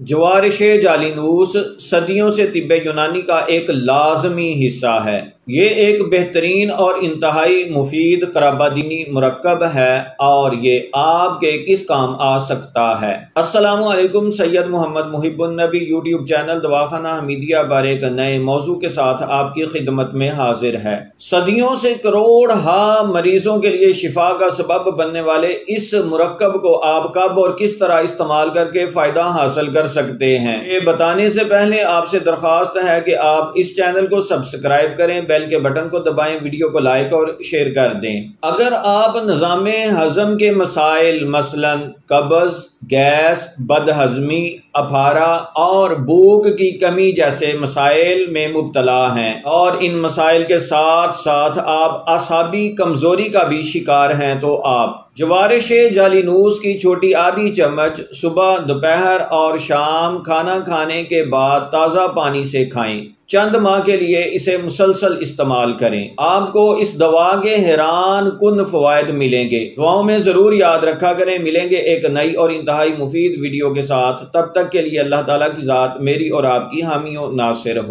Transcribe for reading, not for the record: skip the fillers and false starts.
جوارش جالینوس صدیوں سے طب یونانی کا ایک لازمی حصہ ہے۔ یہ ایک بہترین اور انتہائی مفید کرابادینی مرکب ہے اور یہ آپ کے کس کام آ سکتا ہے۔ السلام علیکم، سید محمد محب النبی یوٹیوب چینل دواخانہ حمیدیہ بار ایک نئے موضوع کے ساتھ آپ کی خدمت میں حاضر ہے۔ صدیوں سے کروڑ مریضوں کے لیے شفا کا سبب بننے والے اس مرکب کو آپ کب اور کس طرح استعمال کر کے فائدہ حاصل کر سکتے ہیں، یہ بتانے سے پہلے آپ سے درخواست ہے کہ آپ اس چینل کو سبسکرائب کریں، بیل کے بٹن کو دبائیں، ویڈیو کو لائک اور شیئر کر دیں۔ اگر آپ نظام ہضم کے مسائل مثلا قبض، گیس، بد ہضمی، اپارہ اور بھوک کی کمی جیسے مسائل میں مبتلا ہیں اور ان مسائل کے ساتھ ساتھ آپ اعصابی کمزوری کا بھی شکار ہیں تو آپ جوارش جالینوس کی چھوٹی آدھی چمچ صبح، دوپہر اور شام کھانا کھانے کے بعد تازہ پانی سے کھائیں۔ چند ماہ کے لیے اسے مسلسل استعمال کریں، آپ کو اس دوا کے حیران کن فوائد ملیں گے۔ دعاؤں میں ضرور یاد رکھا کریں۔ ملیں گے ایک نئی اور انتہائی مفید ویڈیو کے ساتھ، تب تک کے لیے اللہ تعالیٰ کی ذات میری اور آپ کی حامی و ناصر ہو۔